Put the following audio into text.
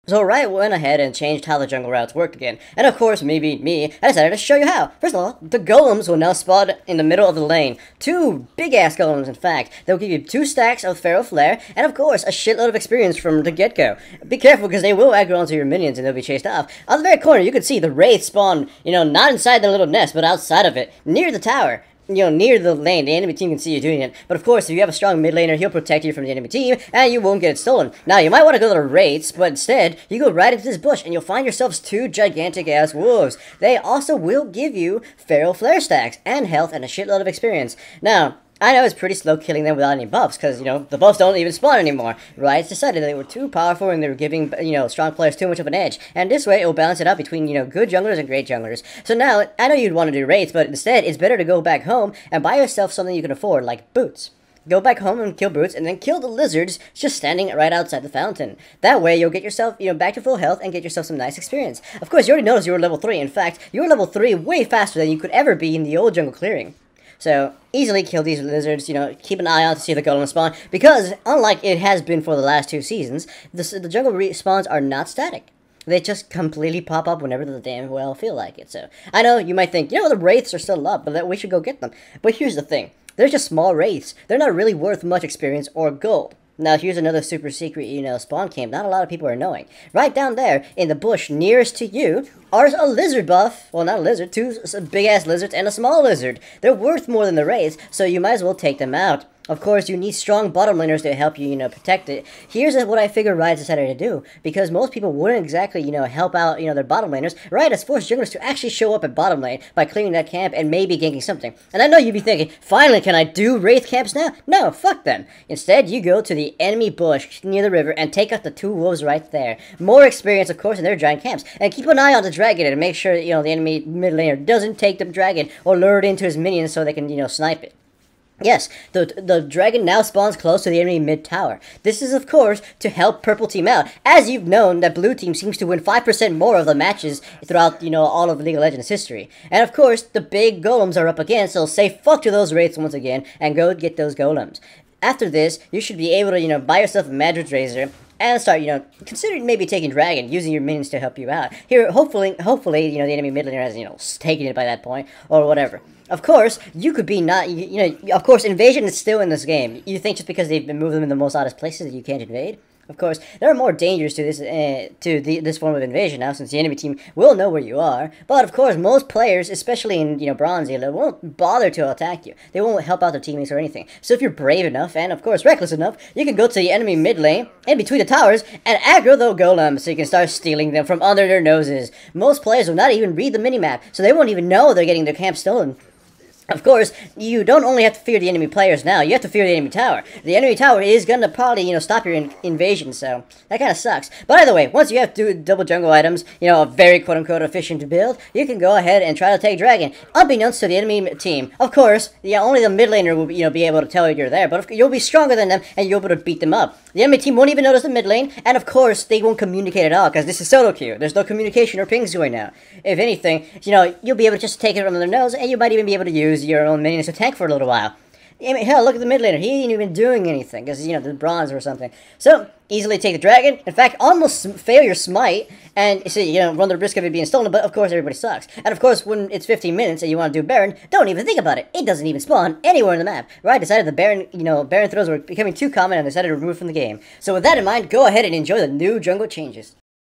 So Riot went ahead and changed how the jungle routes worked again. And of course, maybe me, I decided to show you how. First of all, the golems will now spawn in the middle of the lane. Two big-ass golems, in fact. They'll give you 2 stacks of Pharaoh Flare, and of course, a shitload of experience from the get-go. Be careful, because they will aggro onto your minions and they'll be chased off. On the very corner, you can see the wraiths spawn, not inside the little nest, but outside of it, near the tower. Near the lane. The enemy team can see you doing it. But of course, if you have a strong mid laner, he'll protect you from the enemy team, and you won't get it stolen. Now, you might want to go to the raids, but instead, you go right into this bush, and you'll find yourselves 2 gigantic-ass wolves. They also will give you Pharaoh Flare stacks, and health, and a shitload of experience. Now, I know it's pretty slow killing them without any buffs, because, the buffs don't even spawn anymore. Riot's decided they were too powerful and they were giving, strong players too much of an edge. And this way, it will balance it out between, good junglers and great junglers. So now, I know you'd want to do raids, but instead, it's better to go back home and buy yourself something you can afford, like boots. Go back home and kill boots, and then kill the lizards just standing right outside the fountain. That way, you'll get yourself, back to full health and get yourself some nice experience. Of course, you already noticed you were level 3. In fact, you were level 3 way faster than you could ever be in the old jungle clearing. So, easily kill these lizards, keep an eye out to see if the golem spawn, because, unlike it has been for the last 2 seasons, the jungle spawns are not static. They just completely pop up whenever they damn well feel like it. So, I know you might think, the wraiths are still up, but that we should go get them. But here's the thing, they're just small wraiths. They're not really worth much experience or gold. Now, here's another super secret, spawn camp not a lot of people are knowing. Right down there, in the bush nearest to you, are a lizard buff. Well, not a lizard, 2 big-ass lizards and a small lizard. They're worth more than the wraiths, so you might as well take them out. Of course, you need strong bottom laners to help you, protect it. Here's what I figured Riot decided to do, because most people wouldn't exactly, help out, their bottom laners. Riot has forced junglers to actually show up at bottom lane by clearing that camp and maybe ganking something. And I know you'd be thinking, finally, can I do wraith camps now? No, fuck them. Instead, you go to the enemy bush near the river and take out the 2 wolves right there. More experience, of course, in their giant camps. And keep an eye on the dragon and make sure, the enemy mid laner doesn't take the dragon or lure it into his minions so they can, snipe it. Yes, the dragon now spawns close to the enemy mid-tower. This is, of course, to help purple team out, as you've known that blue team seems to win 5% more of the matches throughout, all of League of Legends history. And of course, the big golems are up again, so say fuck to those wraiths once again, and go get those golems. After this, you should be able to, buy yourself a Madrid's Razor, and start, considering maybe taking Dragon, using your minions to help you out. Here, hopefully, the enemy mid laner has, taken it by that point, or whatever. Of course, you could be not, of course, invasion is still in this game. You think just because they've been moving them in the most oddest places that you can't invade? Of course, there are more dangers to this this form of invasion now, since the enemy team will know where you are. But of course, most players, especially in Bronze Elo, won't bother to attack you. They won't help out their teammates or anything. So if you're brave enough and of course reckless enough, you can go to the enemy mid lane in between the towers and aggro the golems so you can start stealing them from under their noses. Most players will not even read the minimap, so they won't even know they're getting their camp stolen. Of course, you don't only have to fear the enemy players now, you have to fear the enemy tower. The enemy tower is gonna probably, stop your invasion, so that kinda sucks. But either way, once you have double jungle items, a very quote-unquote efficient build, you can go ahead and try to take Dragon, unbeknownst to the enemy team. Of course, only the mid laner will, be able to tell you're there, but you'll be stronger than them, and you'll be able to beat them up. The enemy team won't even notice the mid lane, and of course, they won't communicate at all, because this is solo queue. There's no communication or pings going now. If anything, you'll be able to just take it under their nose, and you might even be able to use your own minions to tank for a little while. I mean, hell, look at the mid laner. He ain't even doing anything, because, the bronze or something. So, easily take the dragon. In fact, almost fail your smite, and, so, run the risk of it being stolen, but of course everybody sucks. And of course, when it's 15 minutes and you want to do Baron, don't even think about it. It doesn't even spawn anywhere in the map. Right, decided the Baron, Baron throws were becoming too common and decided to remove from the game. So with that in mind, go ahead and enjoy the new jungle changes.